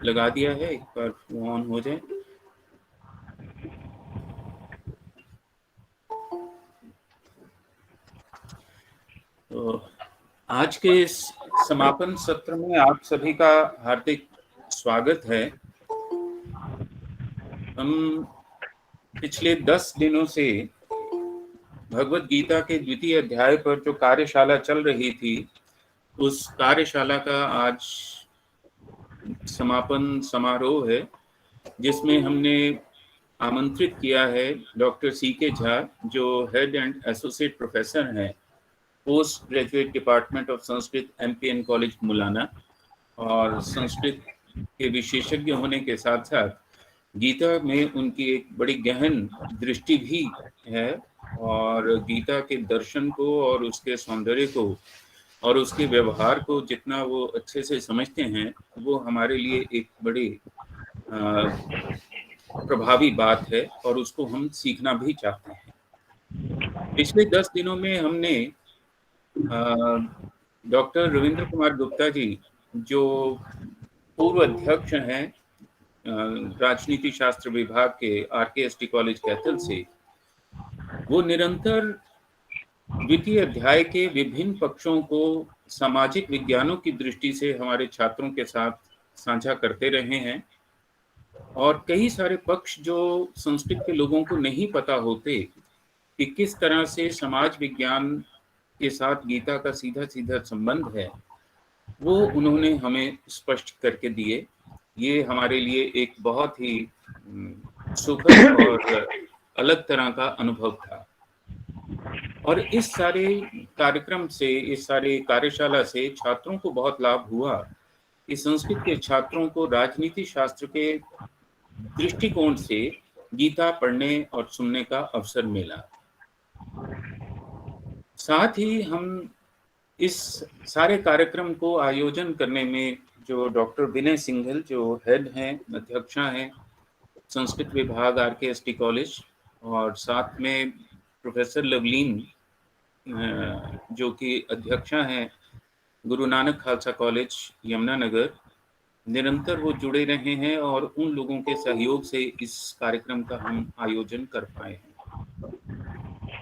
लगा दिया है, एक बार वो ऑन हो जाए। तो आज के इस समापन सत्र में आप सभी का हार्दिक स्वागत है। हम पिछले 10 दिनों से भगवत गीता के द्वितीय अध्याय पर जो कार्यशाला चल रही थी, उस कार्यशाला का आज समापन समारोह है, जिसमें हमने आमंत्रित किया है डॉक्टर C.K. झा, जो हेड एंड एसोसिएट प्रोफेसर हैं post graduate department of Sanskrit MPN college Mullana, और संस्कृत के विशेषज्ञ होने के साथ साथ गीता में उनकी एक बड़ी गहन दृष्टि भी है, और गीता के दर्शन को और उसके सौंदर्य को और उसके व्यवहार को जितना वो अच्छे से समझते हैं, वो हमारे लिए एक बड़ी प्रभावी बात है, और उसको हम सीखना भी चाहते हैं। पिछले 10 दिनों में हमने डॉक्टर रविंद्र कुमार गुप्ता जी, जो पूर्व अध्यक्ष हैं राजनीति शास्त्र विभाग के RKST कॉलेज कैथल से, वो निरंतर द्वितीय अध्याय के विभिन्न पक्षों को सामाजिक विज्ञानों की दृष्टि से हमारे छात्रों के साथ साझा करते रहे हैं, और कई सारे पक्ष जो संस्कृत के लोगों को नहीं पता होते कि किस तरह से समाज विज्ञान के साथ गीता का सीधा सीधा संबंध है, वो उन्होंने हमें स्पष्ट करके दिए। ये हमारे लिए एक बहुत ही सुखद और अलग तरह का अनुभव था। और इस सारे कार्यक्रम से, इस सारे कार्यशाला से छात्रों को बहुत लाभ हुआ कि संस्कृत के छात्रों को राजनीति शास्त्र के दृष्टिकोण से गीता पढ़ने और सुनने का अवसर मिला। साथ ही हम इस सारे कार्यक्रम को आयोजन करने में जो डॉक्टर विनय सिंघल, जो हेड हैं, अध्यक्षा हैं संस्कृत विभाग RKST कॉलेज, और साथ में प्रोफेसर लवलीन, जो कि अध्यक्षा हैं गुरु नानक खालसा कॉलेज यमुनानगर, निरंतर वो जुड़े रहे हैं, और उन लोगों के सहयोग से इस कार्यक्रम का हम आयोजन कर पाए हैं।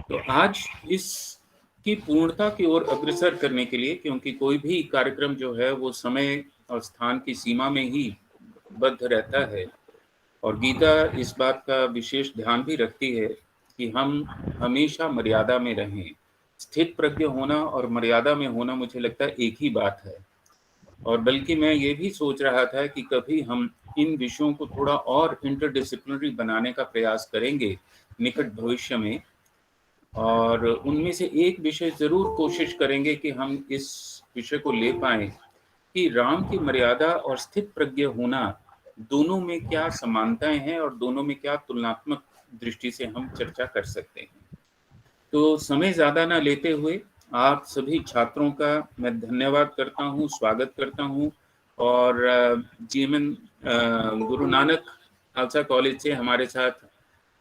तो आज इस की पूर्णता की ओर अग्रसर करने के लिए, क्योंकि कोई भी कार्यक्रम जो है वो समय और स्थान की सीमा में ही बद्ध रहता है, और गीता इस बात का विशेष ध्यान भी रखती है कि हम हमेशा मर्यादा में रहें। स्थित प्रज्ञ होना और मर्यादा में होना मुझे लगता है एक ही बात है, और बल्कि मैं ये भी सोच रहा था कि कभी हम इन विषयों को थोड़ा और इंटरडिसिप्लिनरी बनाने का प्रयास करेंगे निकट भविष्य में, और उनमें से एक विषय जरूर कोशिश करेंगे कि हम इस विषय को ले पाएं कि राम की मर्यादा और स्थित प्रज्ञ होना, दोनों में क्या समानताएं हैं और दोनों में क्या तुलनात्मक दृष्टि से हम चर्चा कर सकते हैं। तो समय ज्यादा ना लेते हुए आप सभी छात्रों का मैं धन्यवाद करता हूं, स्वागत करता हूं, और GMN गुरु नानक खालसा कॉलेज से हमारे साथ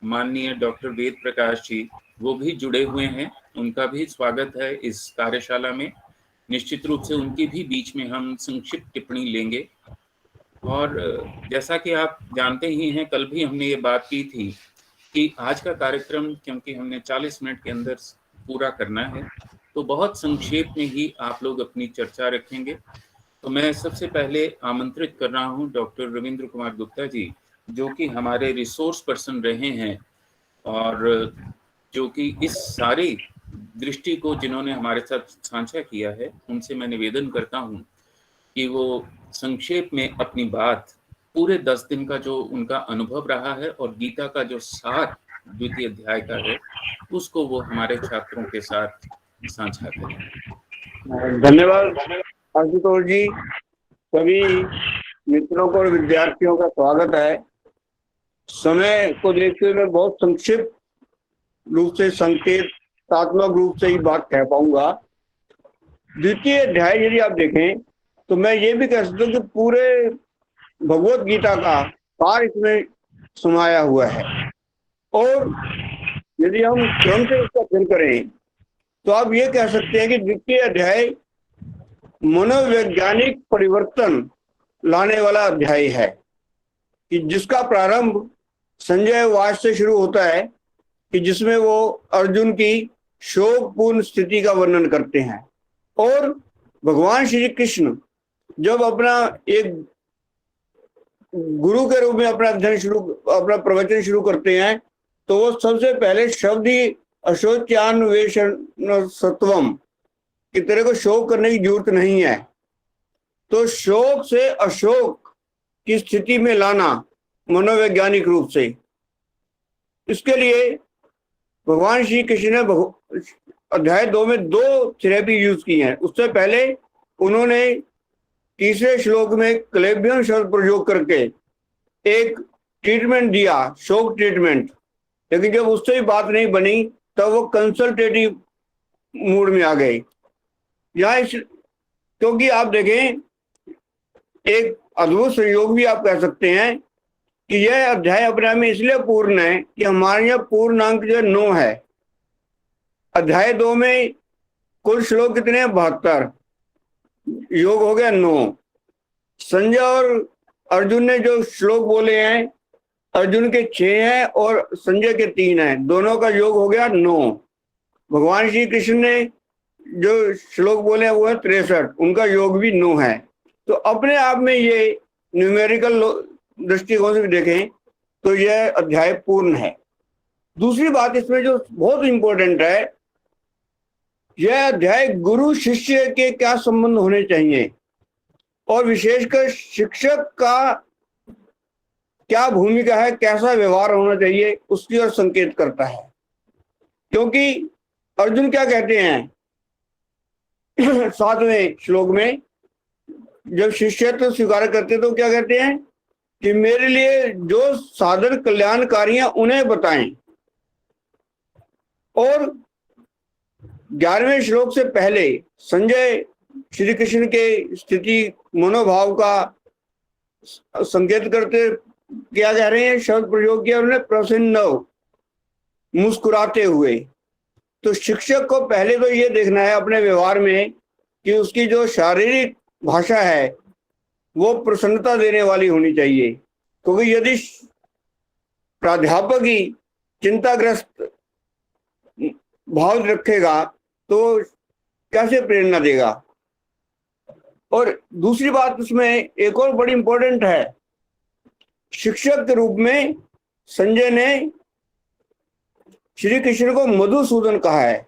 माननीय डॉक्टर वेद प्रकाश जी, वो भी जुड़े हुए हैं। उनका भी स्वागत है इस कार्यशाला में। निश्चित रूप से उनकी भी बीच में हम संक्षिप्त टिप्पणी लेंगे। और जैसा कि आप जानते ही हैं, कल भी हमने ये बात की थी कि आज का कार्यक्रम, क्योंकि हमने 40 मिनट के अंदर पूरा करना है, तो बहुत संक्षेप में ही आप लोग अपनी चर्चा रखेंगे। तो मैं सबसे पहले आमंत्रित कर रहा हूं डॉक्टर रविंद्र कुमार गुप्ता जी, जो कि हमारे रिसोर्स पर्सन रहे हैं, और जो कि इस सारी दृष्टि को जिन्होंने हमारे साथ साझा किया है, उनसे मैं निवेदन करता हूं कि वो संक्षेप में अपनी बात, पूरे 10 दिन का जो उनका अनुभव रहा है और गीता का जो सार द्वितीय अध्याय का है, उसको वो हमारे छात्रों के साथ साझा करें। धन्यवाद आशुतोष जी। सभी मित्रों को और विद्यार्थियों का स्वागत है। समय को देखते हुए मैं बहुत संक्षिप्त रूप से, संकेतात्मक रूप से ही बात कह पाऊंगा। द्वितीय अध्याय यदि आप देखें तो मैं ये भी कह सकता हूँ कि पूरे भगवत गीता का सार इसमें समाया हुआ है, और यदि हम क्रम से इसका अध्ययन करें तो आप ये कह सकते हैं कि द्वितीय अध्याय मनोवैज्ञानिक परिवर्तन लाने वाला अध्याय है, कि जिसका प्रारंभ संजय वाच से शुरू होता है, कि जिसमें वो अर्जुन की शोकपूर्ण स्थिति का वर्णन करते हैं। और भगवान श्री कृष्ण जब अपना एक गुरु के रूप में अपना प्रवचन शुरू करते हैं, तो वो सबसे पहले शब्द ही अशोच्यान्वेषण सत्वम, कि तेरे को शोक करने की जरूरत नहीं है। तो शोक से अशोक की स्थिति में लाना मनोवैज्ञानिक रूप से, इसके लिए भगवान श्री कृष्ण ने अध्याय 2 में 2 थेरेपी यूज की हैं। उससे पहले उन्होंने तीसरे श्लोक में क्लेबियम शब्द प्रयोग करके एक ट्रीटमेंट दिया, शोक ट्रीटमेंट। लेकिन जब उससे भी बात नहीं बनी, तब वो कंसल्टेटिव मूड में आ गए। क्योंकि आप देखें, एक अद्भुत संयोग भी आप कह सकते हैं कि यह अध्याय अपने आप में इसलिए पूर्ण है कि हमारे यहाँ पूर्णांक जो 9 है। अध्याय 2 में कुल श्लोक कितने हैं? 72। योग हो गया 9। संजय और अर्जुन ने जो श्लोक बोले हैं, अर्जुन के 6 हैं और संजय के 3 हैं, दोनों का योग हो गया 9। भगवान श्री कृष्ण ने जो श्लोक बोले हैं वो है 63, उनका योग भी 9 है। तो अपने आप में ये न्यूमेरिकल दृष्टिकोण से भी देखें तो यह अध्याय पूर्ण है। दूसरी बात इसमें जो बहुत इंपॉर्टेंट है, यह अध्याय गुरु शिष्य के क्या संबंध होने चाहिए और विशेषकर शिक्षक का क्या भूमिका है, कैसा व्यवहार होना चाहिए, उसकी ओर संकेत करता है। क्योंकि अर्जुन क्या कहते हैं 7वें श्लोक में, जब शिष्यत्व स्वीकार करते तो क्या कहते हैं कि मेरे लिए जो साधन कल्याणकारी हैं उन्हें बताएं। और 11वें श्लोक से पहले संजय श्री कृष्ण के स्थिति मनोभाव का संकेत करते क्या कह रहे हैं, शब्द प्रयोग किया उन्होंने, प्रसन्न, मुस्कुराते हुए। तो शिक्षक को पहले तो ये देखना है अपने व्यवहार में कि उसकी जो शारीरिक भाषा है वो प्रसन्नता देने वाली होनी चाहिए। क्योंकि यदि प्राध्यापक ही चिंताग्रस्त भाव रखेगा तो कैसे प्रेरणा देगा। और दूसरी बात उसमें एक और बड़ी इंपॉर्टेंट है, शिक्षक के रूप में संजय ने श्री कृष्ण को मधुसूदन कहा है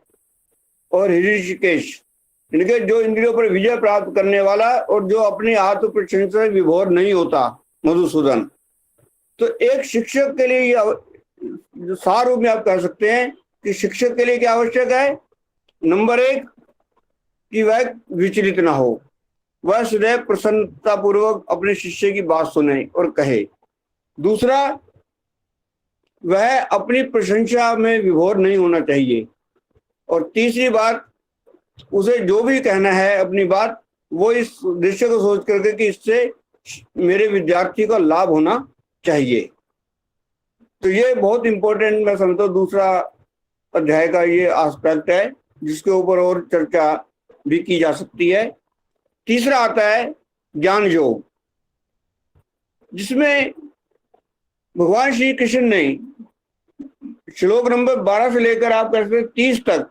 और ऋषिकेश, इनके जो इंद्रियों पर विजय प्राप्त करने वाला और जो अपनी आत्म प्रशंसा से विभोर नहीं होता, मधुसूदन। तो एक शिक्षक के लिए जो सार रूप में आप कह सकते हैं कि शिक्षक के लिए क्या आवश्यक है, नंबर 1 कि वह विचलित ना हो, वह सदैव प्रसन्नता पूर्वक अपने शिष्य की बात सुने और कहे। दूसरा, वह अपनी प्रशंसा में विभोर नहीं होना चाहिए। और तीसरी बात, उसे जो भी कहना है अपनी बात, वो इस दृश्य को सोच करके कि इससे मेरे विद्यार्थी को लाभ होना चाहिए। तो ये बहुत इंपॉर्टेंट मैं समझता हूँ दूसरा अध्याय का ये एस्पेक्ट है, जिसके ऊपर और चर्चा भी की जा सकती है। तीसरा आता है ज्ञान योग, जिसमें भगवान श्री कृष्ण ने श्लोक नंबर 12 से लेकर आप कह सकते 30 तक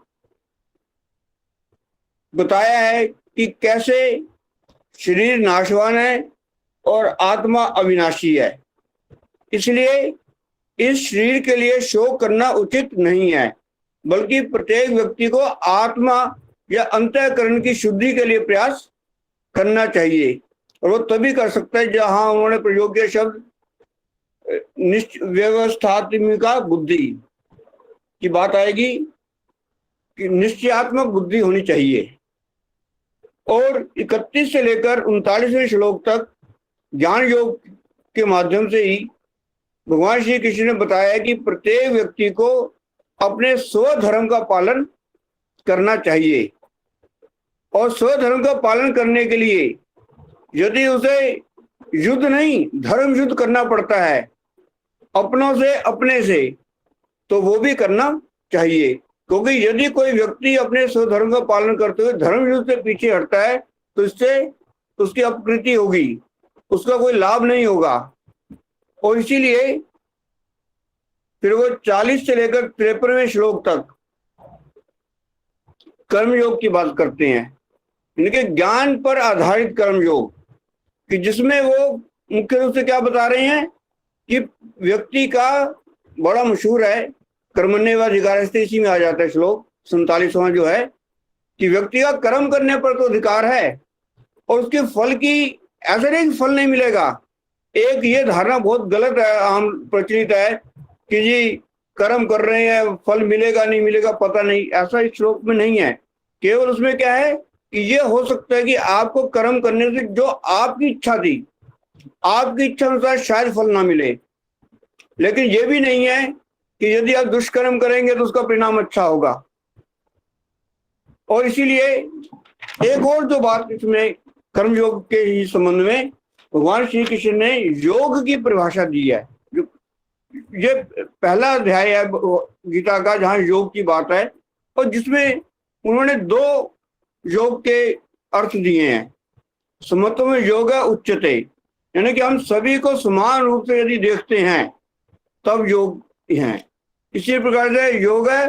बताया है कि कैसे शरीर नाशवान है और आत्मा अविनाशी है। इसलिए इस शरीर के लिए शोक करना उचित नहीं है, बल्कि प्रत्येक व्यक्ति को आत्मा या अंतःकरण की शुद्धि के लिए प्रयास करना चाहिए। और वो तभी कर सकता है जहां उन्होंने प्रयोग किया शब्द व्यवस्थात्मिका बुद्धि की बात आएगी, कि निश्चयात्मक बुद्धि होनी चाहिए। और 31 से लेकर 39वें श्लोक तक ज्ञान योग के माध्यम से ही भगवान श्री कृष्ण ने बताया कि प्रत्येक व्यक्ति को अपने स्वधर्म का पालन करना चाहिए। और स्वधर्म का पालन करने के लिए यदि उसे युद्ध नहीं धर्म युद्ध करना पड़ता है अपनों से अपने से, तो वो भी करना चाहिए। क्योंकि यदि कोई व्यक्ति अपने स्वधर्म का पालन करते हुए धर्म युद्ध से पीछे हटता है तो इससे उसकी अपकृति होगी, उसका कोई लाभ नहीं होगा। और इसीलिए फिर वो 40 से लेकर 53वें श्लोक तक कर्मयोग की बात करते हैं, इनके ज्ञान पर आधारित कर्मयोग, कि जिसमें वो मुख्य रूप से क्या बता रहे हैं कि व्यक्ति का, बड़ा मशहूर है, कर्मण्येवाधिकारस्ते, इसी में आ जाता है श्लोक 47वां जो है, कि व्यक्ति का कर्म करने पर तो अधिकार है और उसके फल की, ऐसा नहीं फल नहीं मिलेगा। एक ये धारणा बहुत गलत है, आम प्रचलित है कि जी कर्म कर रहे हैं, फल मिलेगा नहीं मिलेगा पता नहीं, ऐसा इस श्लोक में नहीं है। केवल उसमें क्या है कि ये हो सकता है कि आपको कर्म करने से जो आपकी इच्छा थी, आपकी इच्छा अनुसार शायद फल ना मिले, लेकिन ये भी नहीं है कि यदि आप दुष्कर्म करेंगे तो उसका परिणाम अच्छा होगा। और इसीलिए एक और जो बात इसमें कर्मयोग के ही संबंध में भगवान श्री कृष्ण ने योग की परिभाषा दी है। जो ये पहला अध्याय है गीता का जहाँ योग की बात है, और जिसमें उन्होंने 2 योग के अर्थ दिए हैं। समत्व योग उच्चते, यानी कि हम सभी को समान रूप से यदि देखते हैं तब योग है। इसी प्रकार से योग है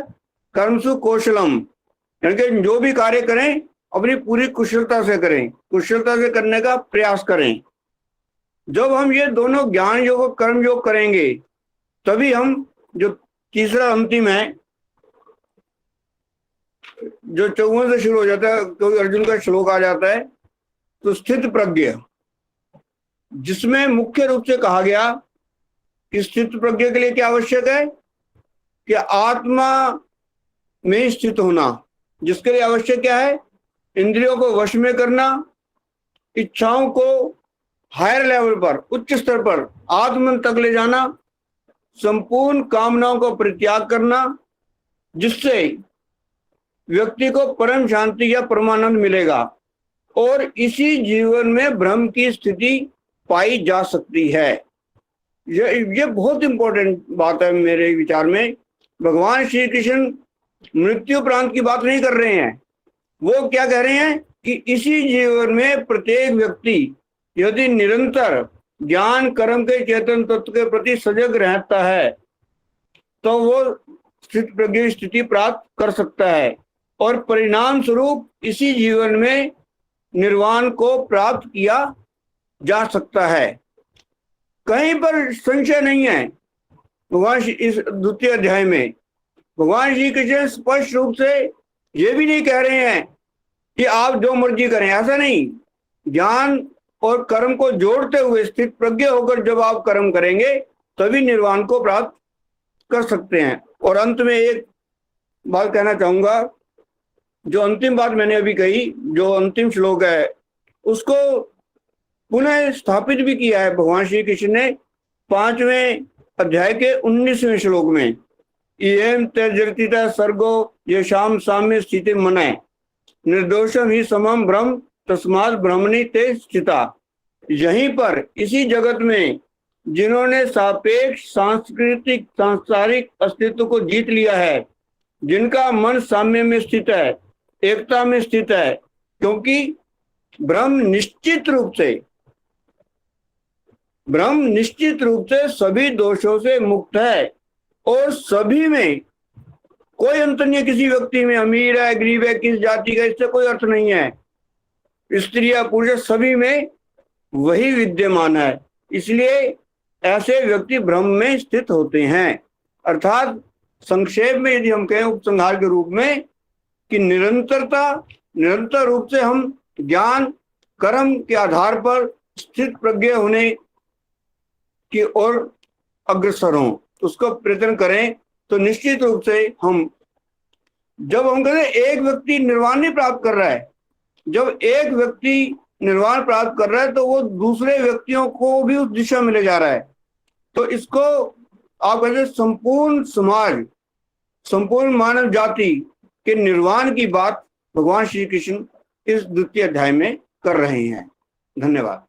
कर्मसु कौशलम, यानी कि जो भी कार्य करें अपनी पूरी कुशलता से करें, कुशलता से करने का प्रयास करें। जब हम ये दोनों ज्ञान योग और कर्म योग करेंगे तभी हम, जो तीसरा अंतिम है जो 54 से शुरू हो जाता है, क्योंकि अर्जुन का श्लोक आ जाता है, तो स्थित प्रज्ञ, जिसमें मुख्य रूप से कहा गया कि स्थित प्रज्ञ के लिए क्या आवश्यक है कि आत्मा में स्थित होना, जिसके लिए आवश्यक क्या है, इंद्रियों को वश में करना, इच्छाओं को हायर लेवल पर, उच्च स्तर पर आत्मन तक ले जाना, संपूर्ण कामनाओं को परित्याग करना, जिससे व्यक्ति को परम शांति या परमानंद मिलेगा और इसी जीवन में ब्रह्म की स्थिति पाई जा सकती है। ये बहुत इंपॉर्टेंट बात है मेरे विचार में। भगवान श्री कृष्ण मृत्यु प्रांत की बात नहीं कर रहे हैं, वो क्या कह रहे हैं कि इसी जीवन में प्रत्येक व्यक्ति यदि निरंतर ज्ञान कर्म के चेतन तत्व के प्रति सजग रहता है तो वो स्थित प्रज्ञ स्थिति प्राप्त कर सकता है और परिणाम स्वरूप इसी जीवन में निर्वाण को प्राप्त किया जा सकता है। कहीं पर संशय नहीं है। भगवान इस द्वितीय अध्याय में भगवान श्री कृष्ण स्पष्ट रूप से ये भी नहीं कह रहे हैं कि आप जो मर्जी करें, ऐसा नहीं। ज्ञान और कर्म को जोड़ते हुए स्थित प्रज्ञ होकर जब आप कर्म करेंगे तभी निर्वाण को प्राप्त कर सकते हैं। और अंत में एक बात कहना चाहूंगा, जो अंतिम बात मैंने अभी कही, जो अंतिम श्लोक है उसको पुनः स्थापित भी किया है भगवान श्री कृष्ण ने 5वें अध्याय के 19वें श्लोक में। इयं त्यजर्तिता सर्गो येषां साम्ये स्थितिं मनै निर्दोषम ही समम ब्रह्म तस्मात् ब्रह्मणि ते स्थिता। यहीं पर इसी जगत में जिन्होंने सापेक्ष सांस्कृतिक सांसारिक अस्तित्व को जीत लिया है, जिनका मन साम्य में स्थित है, एकता में स्थित है, क्योंकि ब्रह्म निश्चित रूप से सभी दोषों से मुक्त है और सभी में कोई अंतर नहीं है। किसी व्यक्ति में अमीर है, गरीब है, किस जाति का, इससे कोई अर्थ नहीं है। स्त्री या पुरुष सभी में वही विद्यमान है। इसलिए ऐसे व्यक्ति ब्रह्म में स्थित होते हैं। अर्थात संक्षेप में यदि हम कहें उपसंहार के रूप में कि निरंतर रूप से हम ज्ञान कर्म के आधार पर स्थित प्रज्ञ होने की ओर अग्रसर हों, उसको प्रयत्न करें, तो निश्चित रूप से हम, जब हम कहते हैं एक व्यक्ति निर्वाण नहीं प्राप्त कर रहा है, जब एक व्यक्ति निर्वाण प्राप्त कर रहा है तो वो दूसरे व्यक्तियों को भी उस दिशा में ले जा रहा है। तो इसको आप कहते हैं संपूर्ण समाज, संपूर्ण मानव जाति के निर्वाण की बात भगवान श्री कृष्ण इस द्वितीय अध्याय में कर रहे हैं। धन्यवाद।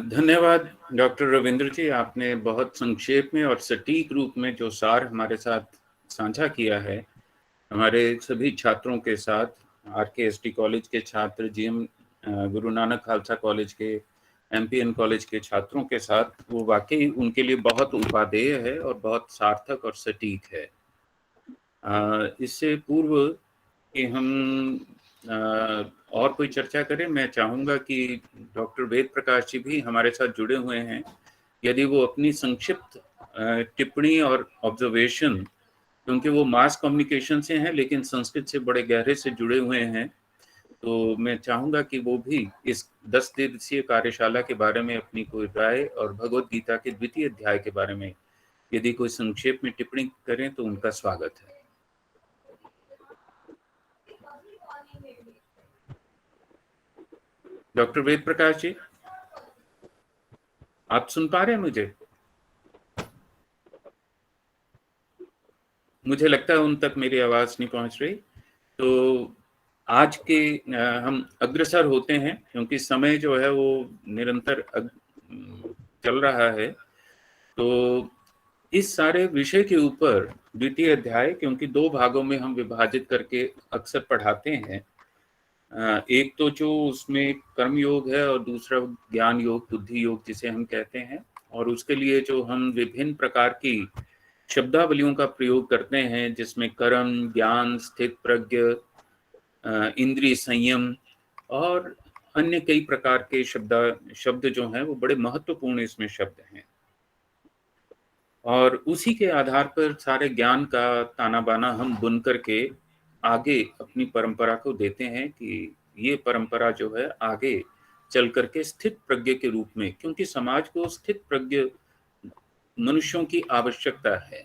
धन्यवाद डॉक्टर रविंद्र जी, आपने बहुत संक्षेप में और सटीक रूप में जो सार हमारे साथ साझा किया है, हमारे सभी छात्रों के साथ RKST कॉलेज के छात्र, GM गुरु नानक खालसा कॉलेज के, MPN कॉलेज के छात्रों के साथ, वो वाकई उनके लिए बहुत उपादेय है और बहुत सार्थक और सटीक है। इससे पूर्व कि हम और कोई चर्चा करें, मैं चाहूँगा कि डॉक्टर वेद प्रकाश जी भी हमारे साथ जुड़े हुए हैं। यदि वो अपनी संक्षिप्त टिप्पणी और ऑब्जर्वेशन, क्योंकि वो मास कम्युनिकेशन से हैं लेकिन संस्कृत से बड़े गहरे से जुड़े हुए हैं, तो मैं चाहूँगा कि वो भी इस 10 दिवसीय कार्यशाला के बारे में अपनी कोई राय और भगवद गीता के द्वितीय अध्याय के बारे में यदि कोई संक्षेप में टिप्पणी करें तो उनका स्वागत है। डॉक्टर वेद प्रकाश जी, आप सुन पा रहे हैं मुझे? मुझे लगता है उन तक मेरी आवाज नहीं पहुंच रही। तो आज के हम अग्रसर होते हैं, क्योंकि समय जो है वो निरंतर चल रहा है। तो इस सारे विषय के ऊपर द्वितीय अध्याय, क्योंकि 2 भागों में हम विभाजित करके अक्सर पढ़ाते हैं। एक तो जो उसमें कर्म योग है और दूसरा ज्ञान योग, बुद्धि योग जिसे हम कहते हैं, और उसके लिए जो हम विभिन्न प्रकार की शब्दावलियों का प्रयोग करते हैं, जिसमें कर्म, ज्ञान, स्थित प्रज्ञ, इंद्रिय संयम और अन्य कई प्रकार के शब्द जो हैं वो बड़े महत्वपूर्ण इसमें शब्द हैं। और उसी के आधार पर सारे ज्ञान का ताना बाना हम बुन करके आगे अपनी परंपरा को देते हैं कि ये परंपरा जो है आगे चल करके स्थित प्रज्ञ के रूप में, क्योंकि समाज को स्थित प्रज्ञ मनुष्यों की आवश्यकता है।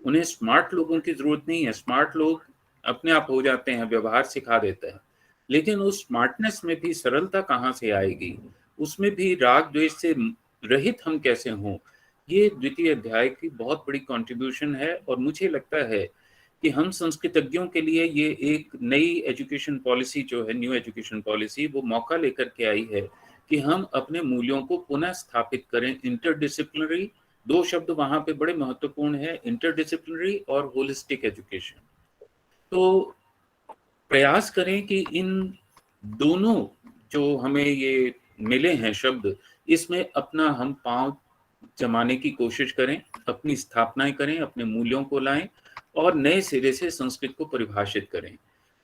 उन्हें स्मार्ट लोगों की जरूरत नहीं है। स्मार्ट लोग अपने आप हो जाते हैं, व्यवहार सिखा देते हैं, लेकिन उस स्मार्टनेस में भी सरलता कहाँ से आएगी, उसमें भी राग द्वेष से रहित हम कैसे हों, ये द्वितीय अध्याय की बहुत बड़ी कंट्रीब्यूशन है। और मुझे लगता है कि हम संस्कृतज्ञों के लिए ये एक नई एजुकेशन पॉलिसी जो है, न्यू एजुकेशन पॉलिसी, वो मौका लेकर के आई है कि हम अपने मूल्यों को पुनः स्थापित करें। इंटरडिसिप्लिनरी, 2 शब्द वहां पे बड़े महत्वपूर्ण है, इंटरडिसिप्लिनरी और होलिस्टिक एजुकेशन। तो प्रयास करें कि इन दोनों जो हमें ये मिले हैं शब्द, इसमें अपना हम पांव जमाने की कोशिश करें, अपनी स्थापनाएं करें, अपने मूल्यों को लाएं और नए सिरे से संस्कृत को परिभाषित करें।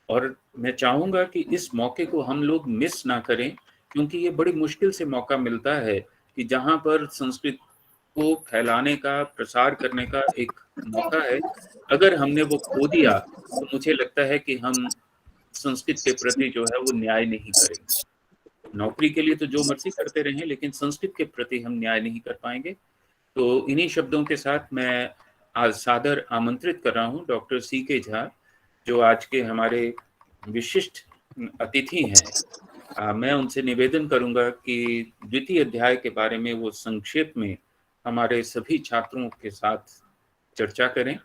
और मैं चाहूंगा कि इस मौके को हम लोग मिस ना करें, क्योंकि ये बड़ी मुश्किल से मौका मिलता है कि जहां पर संस्कृत को फैलाने का, प्रसार करने का एक मौका है। अगर हमने वो खो दिया तो मुझे लगता है कि हम संस्कृत के प्रति जो है वो न्याय नहीं करेंगे। नौकरी के लिए तो जो मर्जी करते रहें, लेकिन संस्कृत के प्रति हम न्याय नहीं कर पाएंगे। तो इन्हीं शब्दों के साथ मैं आज सादर आमंत्रित कर रहा हूँ डॉक्टर CK झा, जो आज के हमारे विशिष्ट अतिथि हैं। मैं उनसे निवेदन करूंगा कि द्वितीय अध्याय के बारे में वो संक्षेप में हमारे सभी छात्रों के साथ चर्चा करें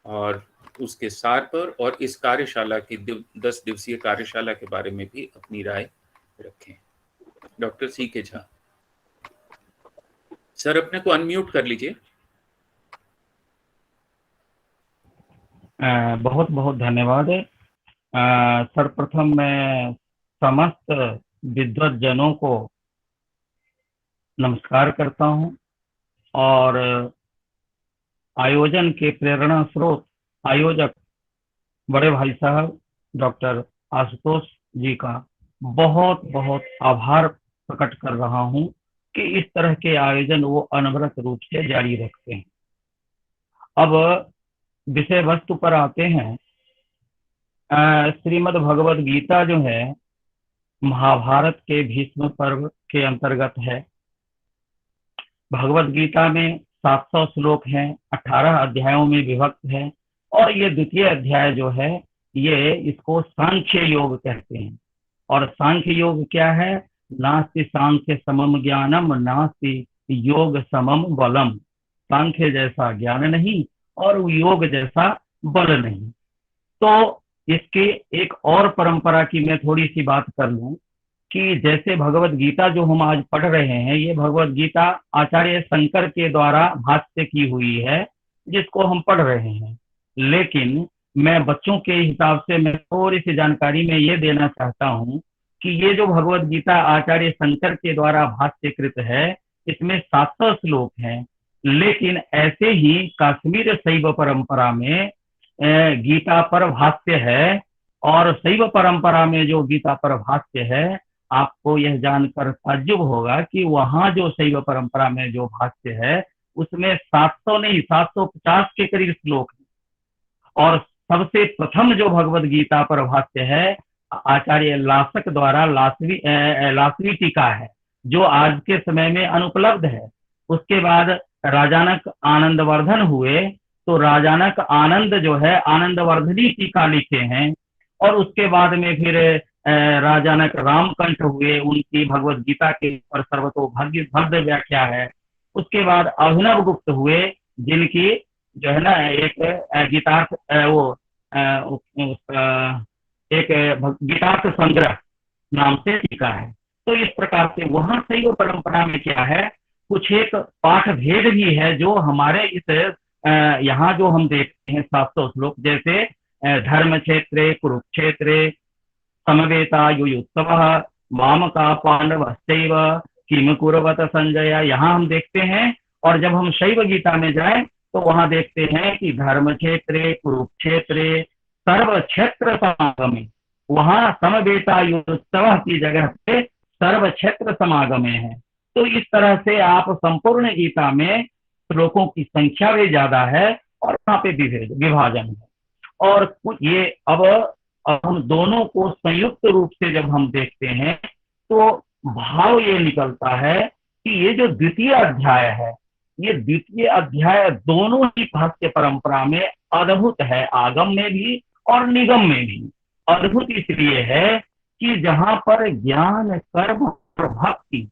और उसके सार पर और इस कार्यशाला की 10 दिवसीय कार्यशाला के बारे में भी अपनी राय रखें। डॉक्टर CK झा सर, अपने को अनम्यूट कर लीजिए। बहुत बहुत धन्यवाद। सर्वप्रथम मैं समस्त विद्वत जनों को नमस्कार करता हूं और आयोजन के प्रेरणा स्रोत आयोजक बड़े भाई साहब डॉक्टर आशुतोष जी का बहुत बहुत आभार प्रकट कर रहा हूं कि इस तरह के आयोजन वो अनवरत रूप से जारी रखते हैं। अब विषय वस्तु पर आते हैं। श्रीमद् भगवद गीता जो है महाभारत के भीष्म पर्व के अंतर्गत है। भगवद गीता में 700 श्लोक हैं, 18 अध्यायों में विभक्त है और ये द्वितीय अध्याय जो है ये इसको सांख्य योग कहते हैं। और सांख्य योग क्या है? नास्ति सांख्य समम ज्ञानम नास्ति योग समम बलम। सांख्य जैसा ज्ञान नहीं और योग जैसा बल नहीं। तो इसके एक और परंपरा की मैं थोड़ी सी बात कर लूं कि जैसे भगवद गीता जो हम आज पढ़ रहे हैं, ये भगवद गीता आचार्य शंकर के द्वारा भाष्य की हुई है जिसको हम पढ़ रहे हैं। लेकिन मैं बच्चों के हिसाब से मैं थोड़ी सी जानकारी में ये देना चाहता हूँ कि ये जो भगवत गीता आचार्य शंकर के द्वारा भाष्यकृत है, इसमें 700 श्लोक हैं। लेकिन ऐसे ही कश्मीर शैव परंपरा में गीता पर भाष्य है, और शैव परंपरा में जो गीता पर भाष्य है, आपको यह जानकर ताज्जुब होगा कि वहां जो शैव परंपरा में जो भाष्य है उसमें 700 नहीं 750 के करीब श्लोक है। और सबसे प्रथम जो भगवत गीता पर भाष्य है आचार्य लासक द्वारा लासवी टीका है, जो आज के समय में अनुपलब्ध है। उसके बाद राजानक आनंदवर्धन हुए, तो राजानक आनंद जो है आनंदवर्धनी टीका लिखे हैं। और उसके बाद में फिर राजानक रामकंठ हुए, उनकी भगवत गीता के ऊपर सर्वतोभद्र व्याख्या है। उसके बाद अभिनव गुप्त हुए, जिनकी जो है ना एक गीतार्थ एक गीतार्थ संग्रह नाम से टीका है। तो इस प्रकार से वहां शैव परंपरा में क्या है, कुछ एक पाठ भेद भी है जो हमारे इस यहाँ जो हम देखते हैं 700 श्लोक, जैसे धर्म क्षेत्रे कुरुक्षेत्रे समवेता युयुत्सवः मामका पांडवश्चैव किम कुर्वत संजय, यहाँ हम देखते हैं। और जब हम शैव गीता में जाएं तो वहां देखते हैं कि धर्म क्षेत्रे कुरुक्षेत्रे सर्व क्षेत्र समागमे, वहां समवेता युयुत्सवः की जगह पे सर्व क्षेत्र समागमे है। तो इस तरह से आप संपूर्ण गीता में श्लोकों की संख्या भी ज्यादा है और वहां पे विभाजन है। और ये अब हम दोनों को संयुक्त रूप से जब हम देखते हैं तो भाव ये निकलता है कि ये जो द्वितीय अध्याय है, ये द्वितीय अध्याय दोनों ही भाष्य परंपरा में अद्भुत है, आगम में भी और निगम में भी। अद्भुत इसलिए है कि जहां पर ज्ञान कर्म और भक्ति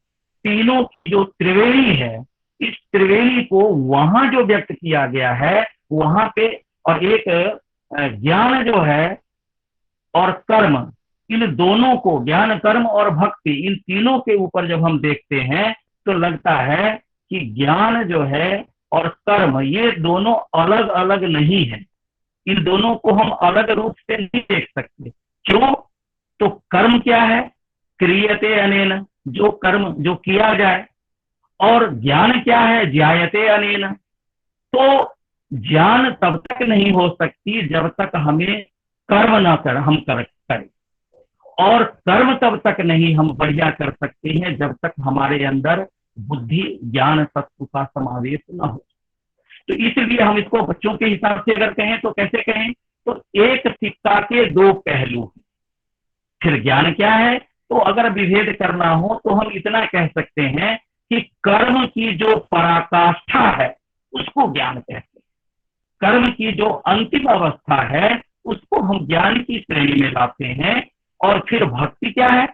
तीनों की जो त्रिवेणी है, इस त्रिवेणी को वहां जो व्यक्त किया गया है वहां पे, और एक ज्ञान जो है और कर्म, इन दोनों को, ज्ञान कर्म और भक्ति, इन तीनों के ऊपर जब हम देखते हैं तो लगता है कि ज्ञान जो है और कर्म ये दोनों अलग अलग नहीं है। इन दोनों को हम अलग रूप से नहीं देख सकते। क्यों? तो कर्म क्या है? क्रियते अनेन, जो कर्म जो किया जाए। और ज्ञान क्या है? ज्ञायते अनेन। तो ज्ञान तब तक नहीं हो सकती जब तक हमें कर्म ना कर हम करें, और कर्म तब तक नहीं हम बढ़िया कर सकते हैं जब तक हमारे अंदर बुद्धि ज्ञान तत्व का समावेश न हो। तो इसलिए हम इसको बच्चों के हिसाब से अगर कहें तो कैसे कहें, तो एक सिक्का के दो पहलू। फिर ज्ञान क्या है? तो अगर विभेद करना हो तो हम इतना कह सकते हैं कि कर्म की जो पराकाष्ठा है उसको ज्ञान कहते हैं। कर्म की जो अंतिम अवस्था है उसको हम ज्ञान की श्रेणी में लाते हैं। और फिर भक्ति क्या है?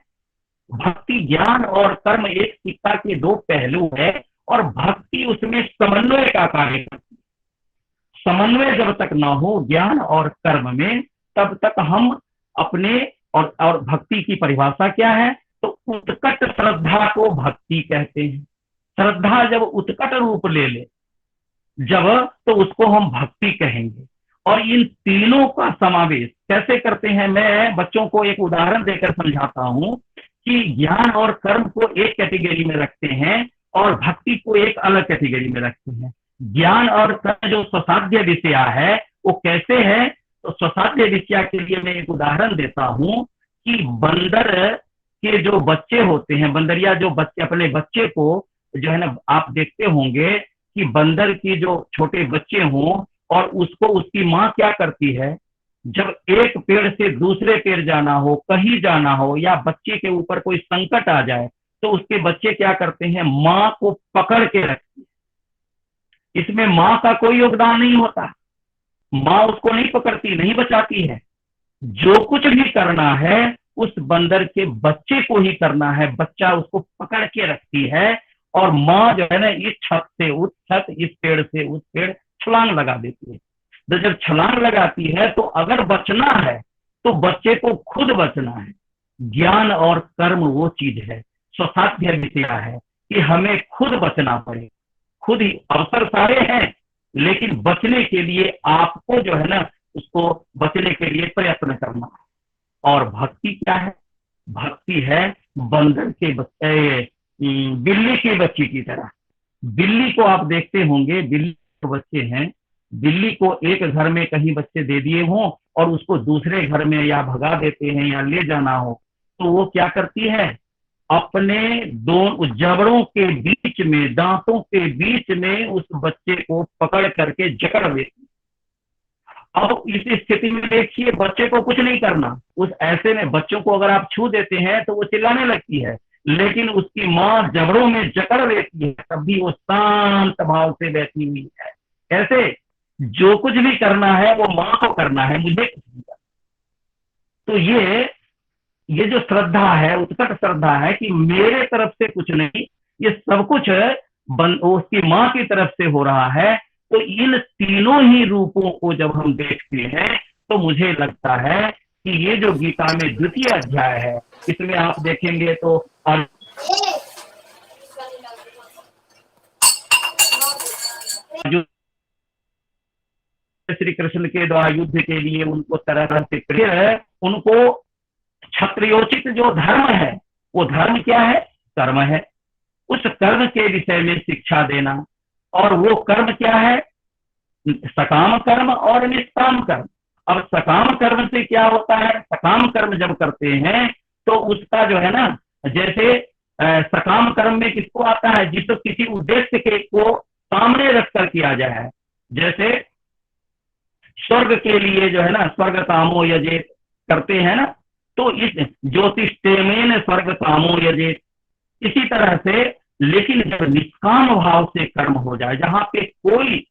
भक्ति ज्ञान और कर्म एक सिक्का के दो पहलू है, और भक्ति उसमें समन्वय का कार्य करती है। समन्वय जब तक ना हो ज्ञान और कर्म में, तब तक हम अपने और भक्ति की परिभाषा क्या है? तो उत्कट श्रद्धा को भक्ति कहते हैं। श्रद्धा जब उत्कट रूप ले ले जब, तो उसको हम भक्ति कहेंगे। और इन तीनों का समावेश कैसे करते हैं, मैं बच्चों को एक उदाहरण देकर समझाता हूं कि ज्ञान और कर्म को एक कैटेगरी में रखते हैं और भक्ति को एक अलग कैटेगरी में रखते हैं। ज्ञान और कर्म जो स्वसाध्य विषया है वो कैसे है? तो स्वसाध्य विषया के लिए मैं एक उदाहरण देता हूं कि बंदर के जो बच्चे होते हैं, बंदरिया जो बच्चे अपने बच्चे को जो है ना, आप देखते होंगे कि बंदर की जो छोटे बच्चे हों और उसको उसकी माँ क्या करती है, जब एक पेड़ से दूसरे पेड़ जाना हो, कहीं जाना हो, या बच्चे के ऊपर कोई संकट आ जाए तो उसके बच्चे क्या करते हैं, माँ को पकड़ के रखती है। इसमें माँ का कोई योगदान नहीं होता, माँ उसको नहीं पकड़ती, नहीं बचाती है। जो कुछ भी करना है उस बंदर के बच्चे को ही करना है, बच्चा उसको पकड़ के रखती है। और माँ जो है ना, इस छत से उस छत, इस पेड़ से उस पेड़ छलांग लगा देती है। तो जब छलांग लगाती है तो अगर बचना है तो बच्चे को खुद बचना है। ज्ञान और कर्म वो चीज है, स्वसाध्य विषया है कि हमें खुद बचना पड़े। खुद ही अवसर सारे हैं, लेकिन बचने के लिए आपको जो है ना उसको बचने के लिए प्रयत्न करना है। और भक्ति क्या है? भक्ति है बंदर के बच्चे, बिल्ली के बच्चे की तरह। बिल्ली को आप देखते होंगे, बिल्ली के बच्चे हैं, बिल्ली को एक घर में कहीं बच्चे दे दिए हों और उसको दूसरे घर में या भगा देते हैं या ले जाना हो, तो वो क्या करती है? अपने दो जबड़ों के बीच में, दांतों के बीच में उस बच्चे को पकड़ करके जकड़ देती है। अब इस स्थिति में देखिए, बच्चे को कुछ नहीं करना, उस ऐसे में बच्चों को अगर आप छू देते हैं तो वो चिल्लाने लगती है, लेकिन उसकी माँ जबड़ों में जकड़ लेती है, तब भी वो शांत भाव से बैठी हुई है। कैसे? जो कुछ भी करना है वो माँ को करना है, मुझे कुछ नहीं करना। तो ये जो श्रद्धा है, उत्कट श्रद्धा है कि मेरे तरफ से कुछ नहीं, ये सब कुछ उसकी माँ की तरफ से हो रहा है। तो इन तीनों ही रूपों को जब हम देखते हैं तो मुझे लगता है कि ये जो गीता में द्वितीय अध्याय है, इसमें आप देखेंगे तो श्री कृष्ण के द्वारा युद्ध के लिए उनको तरह तरह से, उनको क्षत्रियोचित जो धर्म है, वो धर्म क्या है? कर्म है। उस कर्म के विषय में शिक्षा देना, और वो कर्म क्या है? सकाम कर्म और निष्काम कर्म। अब सकाम कर्म से क्या होता है? सकाम कर्म जब करते हैं तो उसका जो है ना, जैसे सकाम कर्म में किसको आता है? जिसको किसी उद्देश्य के को सामने रखकर किया जाए। जैसे स्वर्ग के लिए जो है ना, स्वर्ग कामो यजेत करते हैं ना, तो इस ज्योतिष्टेमेन स्वर्ग कामो यजेत, इसी तरह से। लेकिन जब निष्काम भाव से कर्म हो जाए, जहां पे कोई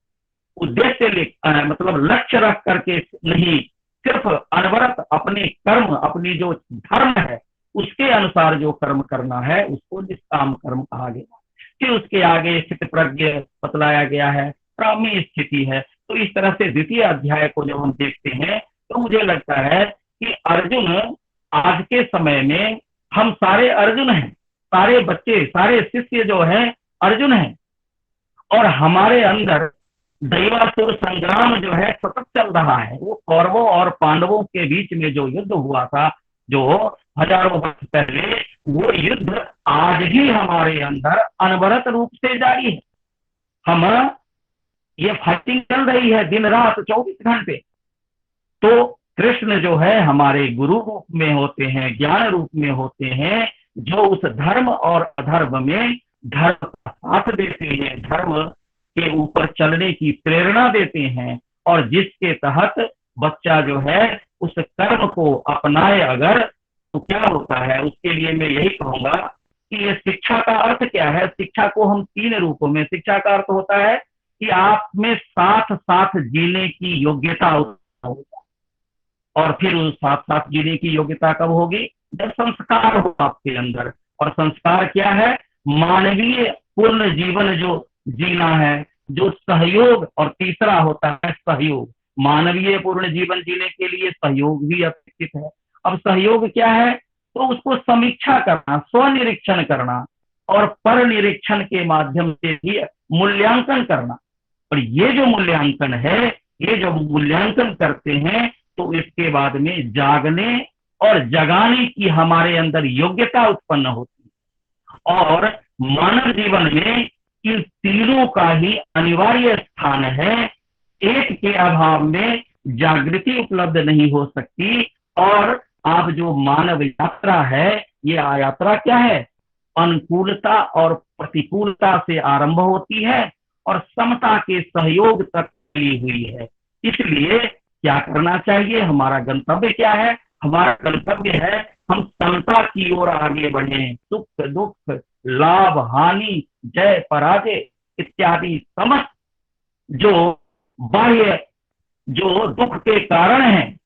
उद्देश्य मतलब लक्ष्य रख करके नहीं, सिर्फ अनवरत अपने कर्म, अपनी जो धर्म है उसके अनुसार जो कर्म करना है, उसको निष्काम कर्म कहा गया। फिर उसके आगे स्थित प्रज्ञ बतलाया गया है, ब्राह्मी स्थिति है। तो इस तरह से द्वितीय अध्याय को जब हम देखते हैं तो मुझे लगता है कि अर्जुन, आज के समय में हम सारे अर्जुन हैं, सारे बच्चे, सारे शिष्य जो हैं अर्जुन हैं, और हमारे अंदर दैवासुर संग्राम जो है सतत चल रहा है। वो कौरवों और पांडवों के बीच में जो युद्ध हुआ था, जो हजारों वर्ष पहले, वो युद्ध आज भी हमारे अंदर अनवरत रूप से जारी है। हम ये फाइटिंग चल रही है दिन रात 24 घंटे। तो कृष्ण जो है हमारे गुरु रूप में होते हैं, ज्ञान रूप में होते हैं, जो उस धर्म और अधर्म में धर्म का साथ देते हैं, धर्म के ऊपर चलने की प्रेरणा देते हैं, और जिसके तहत बच्चा जो है उस कर्म को अपनाए अगर, तो क्या होता है? उसके लिए मैं यही कहूंगा कि ये शिक्षा का अर्थ क्या है? शिक्षा को हम 3 रूपों में, शिक्षा का अर्थ होता है कि आप में साथ साथ जीने की योग्यता होगी, और फिर उस साथ साथ जीने की योग्यता कब होगी? जब संस्कार हो आपके अंदर। और संस्कार क्या है? मानवीय पूर्ण जीवन जो जीना है, जो सहयोग, और तीसरा होता है सहयोग। मानवीय पूर्ण जीवन जीने के लिए सहयोग भी अपेक्षित है। अब सहयोग क्या है? तो उसको समीक्षा करना, स्वनिरीक्षण करना, और पर निरीक्षण के माध्यम से भी मूल्यांकन करना। और ये जो मूल्यांकन है, ये जो मूल्यांकन करते हैं तो इसके बाद में जागने और जगाने की हमारे अंदर योग्यता उत्पन्न होती है। और मानव जीवन में इन तीनों का ही अनिवार्य स्थान है। एक के अभाव में जागृति उपलब्ध नहीं हो सकती। और आप जो मानव यात्रा है, ये यात्रा क्या है? अनुकूलता और प्रतिकूलता से आरंभ होती है और समता के सहयोग तक चली हुई है। इसलिए क्या करना चाहिए? हमारा गंतव्य क्या है? हमारा गंतव्य है हम समता की ओर आगे बढ़े। सुख दुख, लाभ हानि, जय पराजय इत्यादि समस्त जो बाह्य जो दुख के कारण हैं,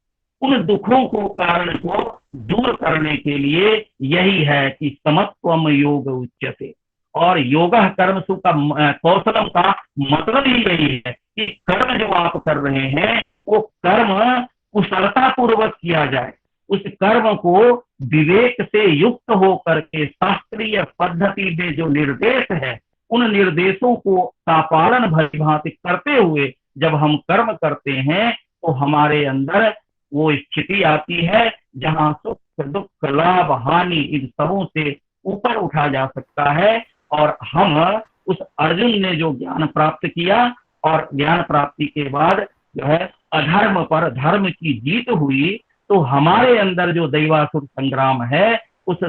उन दुखों को, कारण को दूर करने के लिए यही है कि समत्वम योग उच्यते। और योगः कर्मसु का कौशलम का मतलब ही यही है कि कर्म जो आप कर रहे हैं वो कर्म कुशलता पूर्वक किया जाए। उस कर्म को विवेक से युक्त होकर के शास्त्रीय पद्धति में जो निर्देश है, उन निर्देशों को का पालन भली भांति करते हुए जब हम कर्म करते हैं तो हमारे अंदर वो स्थिति आती है जहाँ सुख दुख लाभ हानि इन सबों से ऊपर उठा जा सकता है। और हम उस अर्जुन ने जो ज्ञान प्राप्त किया और ज्ञान प्राप्ति के बाद जो है अधर्म पर धर्म की जीत हुई, तो हमारे अंदर जो दैवासुर संग्राम है उस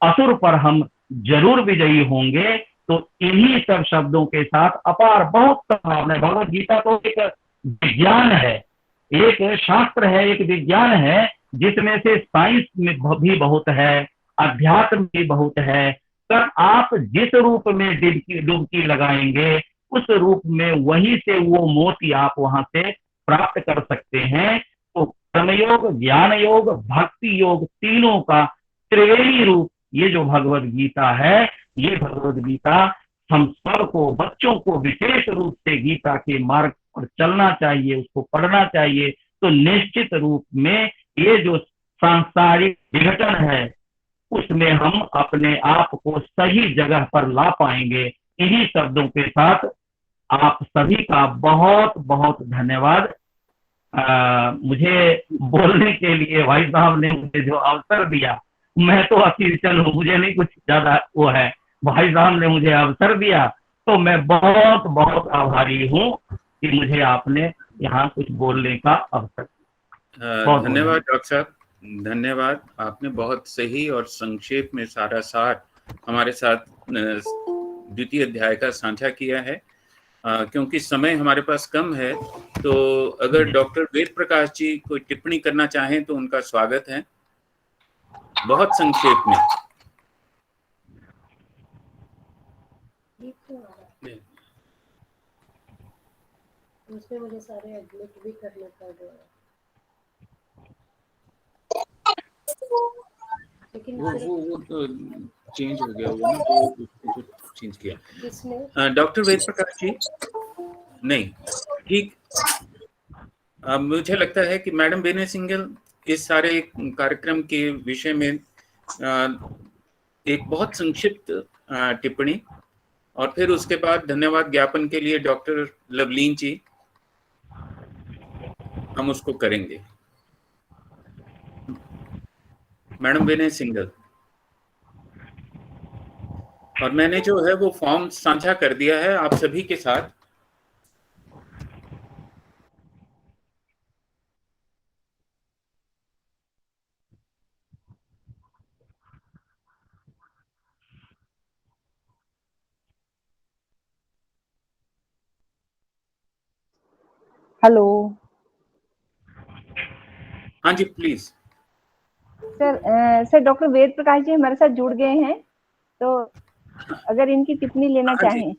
असुर पर हम जरूर विजयी होंगे। तो इन्हीं सब शब्दों के साथ अपार बहुत संभावना। भगवत गीता तो एक विज्ञान है, एक शास्त्र है, एक विज्ञान है, जिसमें से साइंस में भी बहुत है, अध्यात्म भी बहुत है। पर आप जिस रूप में डुबकी लगाएंगे उस रूप में वहीं से वो मोती आप वहां से प्राप्त कर सकते हैं। तो कर्मयोग, ज्ञान योग, भक्ति योग, तीनों का त्रिवेणी रूप ये जो भगवत गीता है, ये भगवत गीता हम सबको, बच्चों को विशेष रूप से गीता के मार्ग पर चलना चाहिए, उसको पढ़ना चाहिए। तो निश्चित रूप में ये जो सांसारिक विघटन है उसमें हम अपने आप को सही जगह पर ला पाएंगे। इन्हीं शब्दों के साथ आप सभी का बहुत बहुत धन्यवाद। मुझे बोलने के लिए भाई साहब ने मुझे जो अवसर दिया, मैं तो अकेले हूँ, मुझे नहीं कुछ ज्यादा वो है, भाई साहब ने मुझे अवसर दिया तो मैं बहुत बहुत आभारी हूँ कि मुझे आपने यहाँ कुछ बोलने का अवसर। धन्यवाद डॉक्टर साहब, धन्यवाद। आपने बहुत सही और संक्षेप में सारा सार हमारे साथ द्वितीय अध्याय का साझा किया है। क्योंकि समय हमारे पास कम है, तो अगर डॉक्टर वेद प्रकाश जी कोई टिप्पणी करना चाहें तो उनका स्वागत है, बहुत संक्षेप में। उसमें मुझे सारे एडमिट भी करना पड़ रहा है, लेकिन वो तो चेंज हो गया होगा ना, तो चेंज किया डॉक्टर वेद प्रकाश जी। नहीं, ठीक। मुझे लगता है कि मैडम विनय सिंघल इस सारे कार्यक्रम के विषय में एक बहुत संक्षिप्त टिप्पणी, और फिर उसके बाद धन्यवाद ज्ञापन के लिए डॉक्टर लवलीन जी, हम उसको करेंगे। मैडम विनय सिंघल, और मैंने जो है वो फॉर्म साझा कर दिया है आप सभी के साथ। हेलो हाँ जी, please. Sir doctor Ved Prakash ji हमारे साथ जुड़ गए हैं, तो अगर इनकी टिप्पणी लेना चाहें।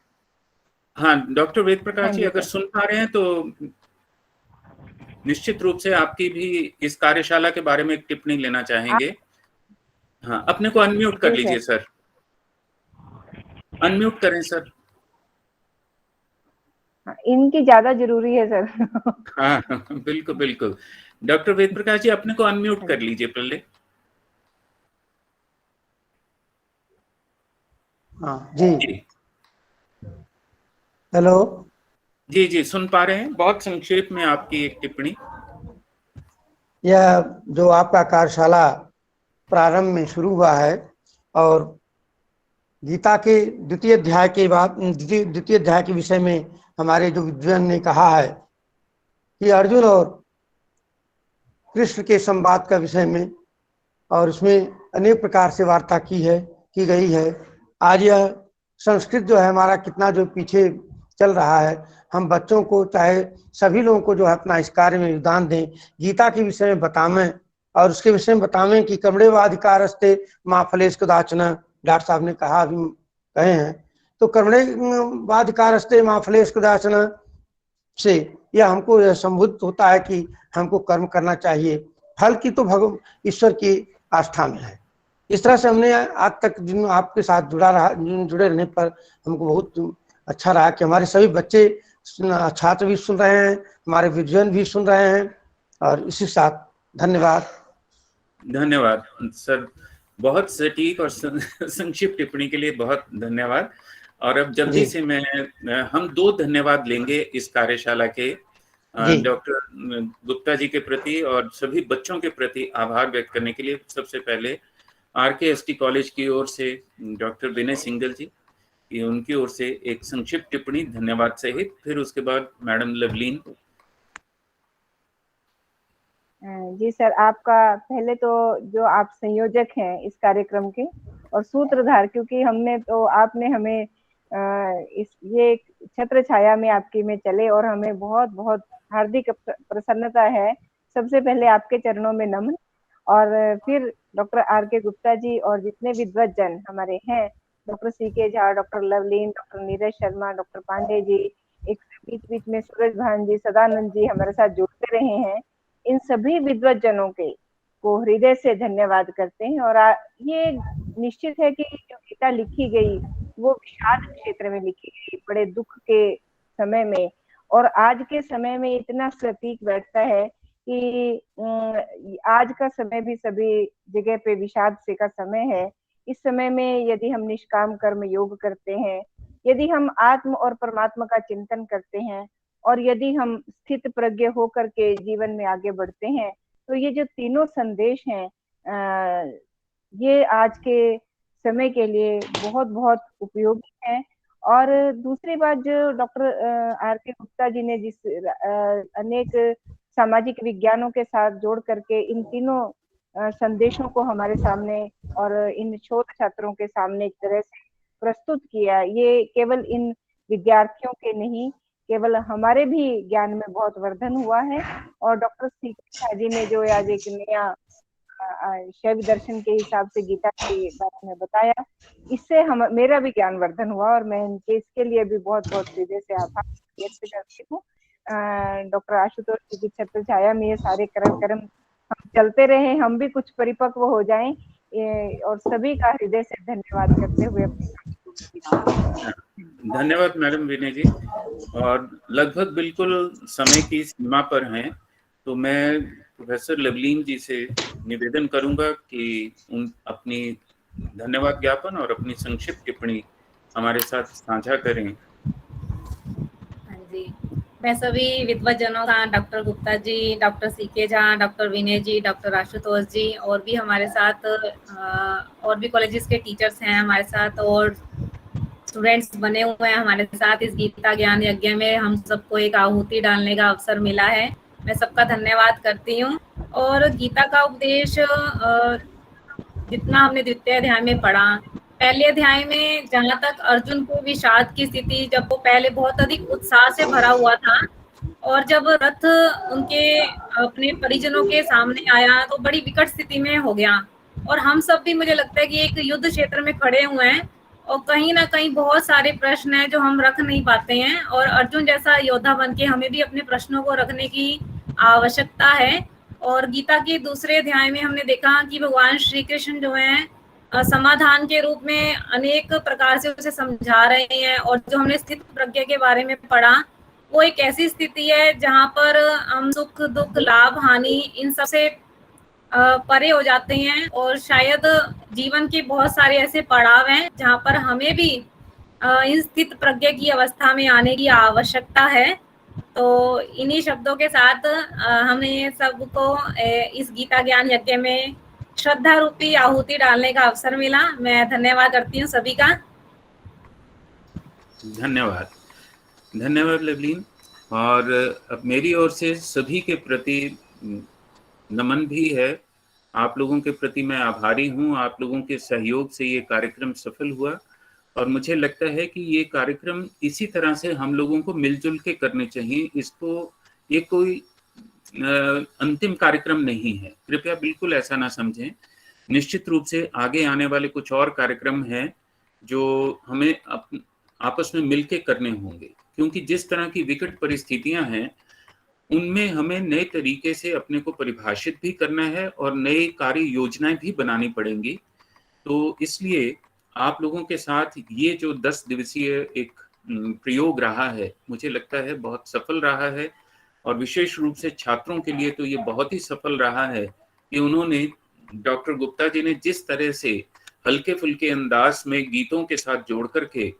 हाँ, डॉक्टर वेद प्रकाश जी जी अगर सुन पा रहे हैं तो निश्चित रूप से आपकी भी इस कार्यशाला के बारे में एक टिप्पणी लेना चाहेंगे। हाँ, अपने को अनम्यूट कर लीजिए सर, अनम्यूट करें सर। इनकी ज्यादा जरूरी है सर। हाँ बिल्कुल बिल्कुल। डॉक्टर वेद प्रकाश जी अपने को अनम्यूट कर लीजिए पहले। हाँ जी, हेलो जी जी, सुन पा रहे हैं। बहुत संक्षेप में आपकी एक टिप्पणी। यह जो आपका कार्यशाला प्रारंभ में शुरू हुआ है और गीता के द्वितीय अध्याय के बाद द्वितीय अध्याय के विषय में हमारे जो विद्वान ने कहा है कि अर्जुन और कृष्ण के संवाद का विषय में, और उसमें अनेक प्रकार से वार्ता की गई है। आज यह संस्कृत जो है हमारा कितना जो पीछे चल रहा है, हम बच्चों को चाहे सभी लोगों को जो है अपना इस कार्य में योगदान दें, गीता के विषय में बतावें और उसके विषय में बतावें कि कर्मण्येवाधिकारस्ते मा फलेषु कदाचन, डॉक्टर साहब ने कहा, अभी कहे हैं, तो कर्मण्येवाधिकारस्ते मा फलेषु कदाचन से यह हमको यह संबुद्ध होता है कि हमको कर्म करना चाहिए, फल की तो भगवान ईश्वर की आस्था में है। इस तरह से हमने आज तक जिन आपके साथ जुड़े रहने पर हमको बहुत अच्छा रहा कि हमारे सभी बच्चे, छात्र भी सुन रहे हैं, हमारे विद्वान भी सुन रहे हैं, और इसी साथ धन्यवाद। धन्यवाद सर, बहुत सटीक और संक्षिप्त टिप्पणी के लिए बहुत धन्यवाद। और अब जल्दी से हम 2 धन्यवाद लेंगे इस कार्यशाला के। जी। डॉक्टर गुप्ता जी के प्रति और सभी बच्चों के प्रति आभार व्यक्त करने के लिए सबसे पहले RKST कॉलेज की ओर से डॉक्टर विनय सिंघल जी, ये उनकी ओर से एक संक्षिप्त टिप्पणी धन्यवाद सहित, फिर उसके बाद मैडम लवलीन। जी सर, आपका पहले तो जो आप संयोजक हैं इस कार्यक्रम के और सूत्रधार, क्योंकि हमने तो आपने हमें इस ये छत्र छाया में आपकी में चले और हमें बहुत बहुत हार्दिक प्रसन्नता है। सबसे पहले आपके चरणों में नमन, और फिर डॉक्टर RK गुप्ता जी और जितने विद्वत जन हमारे हैं, doctor CK Jha, doctor Lovleen, doctor Neeraj Sharma, doctor Pandey ji, एक बीच बीच में सूरज भान जी, सदानंद जी हमारे साथ जुड़ते रहे हैं, इन सभी विद्वत जनों के को हृदय से धन्यवाद करते हैं। और ये निश्चित है कि जो गीता लिखी गई वो विषाद क्षेत्र में लिखी गई, बड़े दुख के समय में, और आज के समय में इतना सटीक बैठता है कि आज का समय भी सभी जगह पे विषाद से का समय है। इस समय में यदि हम निष्काम कर्म योग करते हैं, यदि हम आत्म और परमात्मा का चिंतन करते हैं, और यदि हम स्थित प्रज्ञ होकर के जीवन में आगे बढ़ते हैं, तो ये जो तीनों संदेश हैं ये आज के समय के लिए बहुत बहुत उपयोगी हैं। और दूसरी बात, जो डॉक्टर RK गुप्ता जी ने जिस अनेक सामाजिक विज्ञानों के साथ जोड़ करके इन तीनों संदेशों को हमारे सामने और इन शोध छात्रों के सामने एक तरह से प्रस्तुत किया, ये केवल इन विद्यार्थियों के नहीं, केवल हमारे भी ज्ञान में बहुत वर्धन हुआ है। और डॉक्टर CK झा जी ने जो आज एक नया शैव दर्शन के हिसाब से गीता के बारे में बताया, इससे मेरा भी ज्ञान वर्धन हुआ, और मैं इनके इसके लिए भी बहुत बहुत हृदय से आभार व्यक्त करती हूँ। डॉक्टर आशुतोष जी की छत्र छाया में ये सारे कर्म हम चलते रहे, हम भी कुछ परिपक्व हो जाएं, और सभी का हृदय से धन्यवाद करते हुए धन्यवाद मैडम विनय जी। और लगभग बिल्कुल समय की सीमा पर हैं, तो मैं प्रोफेसर लवलीन जी से निवेदन करूंगा कि उन अपनी धन्यवाद ज्ञापन और अपनी संक्षिप्त टिप्पणी हमारे साथ साझा करें। हाँ जी, मैं सभी विद्वत जनों का, doctor Gupta ji, doctor CK Jha, doctor विनय जी, डॉक्टर आशुतोष जी, और भी हमारे साथ और भी कॉलेजेस के टीचर्स हैं हमारे साथ, और स्टूडेंट्स बने हुए हैं हमारे साथ। इस गीता ज्ञान यज्ञ में हम सबको एक आहुति डालने का अवसर मिला है, मैं सबका धन्यवाद करती हूँ। और गीता का उपदेश जितना हमने द्वितीय अध्याय में पढ़ा, पहले अध्याय में जहाँ तक अर्जुन को विषाद की स्थिति, जब वो पहले बहुत अधिक उत्साह से भरा हुआ था, और जब रथ उनके अपने परिजनों के सामने आया तो बड़ी विकट स्थिति में हो गया। और हम सब भी, मुझे लगता है कि एक युद्ध क्षेत्र में खड़े हुए हैं, और कहीं ना कहीं बहुत सारे प्रश्न हैं जो हम रख नहीं पाते हैं, और अर्जुन जैसा योद्धा बन के हमें भी अपने प्रश्नों को रखने की आवश्यकता है। और गीता के दूसरे अध्याय में हमने देखा कि भगवान श्री कृष्ण जो है समाधान के रूप में अनेक प्रकार से उसे समझा रहे हैं। और जो हमने स्थित प्रज्ञा के बारे में पढ़ा, वो एक ऐसी स्थिति है जहाँ पर हम सुख दुख लाभ हानि इन सब से परे हो जाते हैं, और शायद जीवन के बहुत सारे ऐसे पड़ाव हैं जहाँ पर हमें भी इन स्थित प्रज्ञा की अवस्था में आने की आवश्यकता है। तो इन्हीं शब्दों के साथ हमें सबको इस गीता ज्ञान यज्ञ में श्रद्धा रूपी आहुति डालने का अवसर मिला। मैं धन्यवाद करती हूँ सभी का। धन्यवाद, धन्यवाद लवलीन। और अब मेरी ओर से सभी के प्रति नमन भी है। आप लोगों के प्रति मैं आभारी हूँ। आप लोगों के सहयोग से ये कार्यक्रम सफल हुआ, और मुझे लगता है कि ये कार्यक्रम इसी तरह से हम लोगों को मिलजुल के करने चाहिए। इसको ये कोई अंतिम कार्यक्रम नहीं है, कृपया बिल्कुल ऐसा ना समझें। निश्चित रूप से आगे आने वाले कुछ और कार्यक्रम हैं जो हमें आपस में मिलके करने होंगे, क्योंकि जिस तरह की विकट परिस्थितियां हैं उनमें हमें नए तरीके से अपने को परिभाषित भी करना है और नई कार्य योजनाएं भी बनानी पड़ेंगी। तो इसलिए आप लोगों के साथ ये जो 10 दिवसीय एक प्रयोग रहा है, मुझे लगता है बहुत सफल रहा है। और विशेष रूप से छात्रों के लिए तो ये बहुत ही सफल रहा है कि उन्होंने, डॉक्टर गुप्ता जी ने जिस तरह से हल्के फुल्के अंदाज में गीतों के साथ जोड़ करके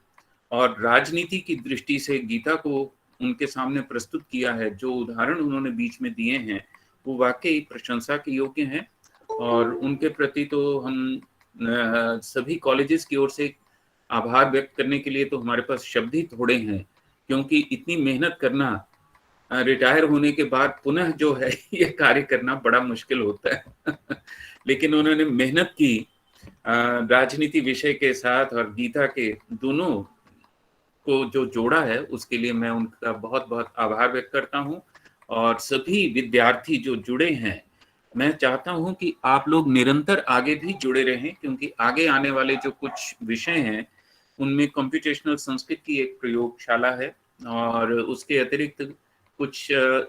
और राजनीति की दृष्टि से गीता को उनके सामने प्रस्तुत किया है, जो उदाहरण उन्होंने बीच में दिए हैं, वो वाकई प्रशंसा के योग्य हैं। और उनके प्रति तो हम सभी कॉलेजेस की ओर से आभार व्यक्त करने के लिए तो हमारे पास शब्द ही थोड़े हैं, क्योंकि इतनी मेहनत करना रिटायर होने के बाद पुनः जो है ये कार्य करना बड़ा मुश्किल होता है लेकिन उन्होंने मेहनत की राजनीति विषय के साथ और गीता के दोनों को जो जोड़ा है, उसके लिए मैं उनका बहुत बहुत आभार व्यक्त करता हूं। और सभी विद्यार्थी जो जुड़े हैं, मैं चाहता हूं कि आप लोग निरंतर आगे भी जुड़े रहें, क्योंकि आगे आने वाले जो कुछ विषय हैं उनमें कंप्यूटेशनल संस्कृत की एक प्रयोगशाला है और उसके अतिरिक्त कुछ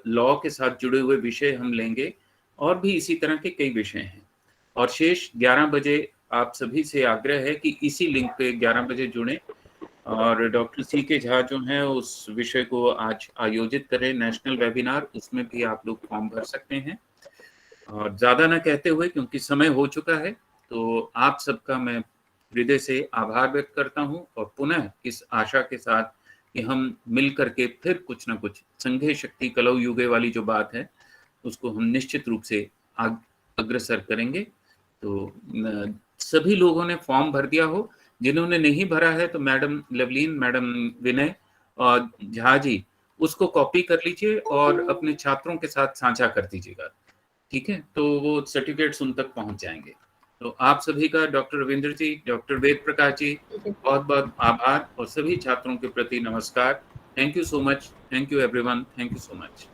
लॉ के साथ जुड़े हुए विषय हम लेंगे और भी इसी तरह के कई विषय हैं। और शेष 11 बजे आप सभी से आग्रह है कि इसी लिंक पे 11 बजे जुड़ें और डॉक्टर CK झा जो हैं उस विषय को आज आयोजित करें नेशनल वेबिनार, उसमें भी आप लोग फॉर्म भर सकते हैं। और ज़्यादा ना कहते हुए, क्योंकि समय हो चुका है, तो आप सबका मैं हृदय से आभार व्यक्त करता हूं और पुनः इस आशा के साथ कि हम मिल करके फिर कुछ ना कुछ संघे शक्ति कलौ युगे वाली जो बात है उसको हम निश्चित रूप से अग्रसर करेंगे। तो सभी लोगों ने फॉर्म भर दिया हो, जिन्होंने नहीं भरा है तो मैडम लवलीन, मैडम विनय और झा जी उसको कॉपी कर लीजिए और अपने छात्रों के साथ साझा कर दीजिएगा, ठीक है? तो वो सर्टिफिकेट्स उन तक पहुंच जाएंगे। तो आप सभी का डॉक्टर रविंद्र जी, डॉक्टर वेद प्रकाश जी बहुत बहुत आभार और सभी छात्रों के प्रति नमस्कार। Thank you so much. Thank you everyone. Thank you so much.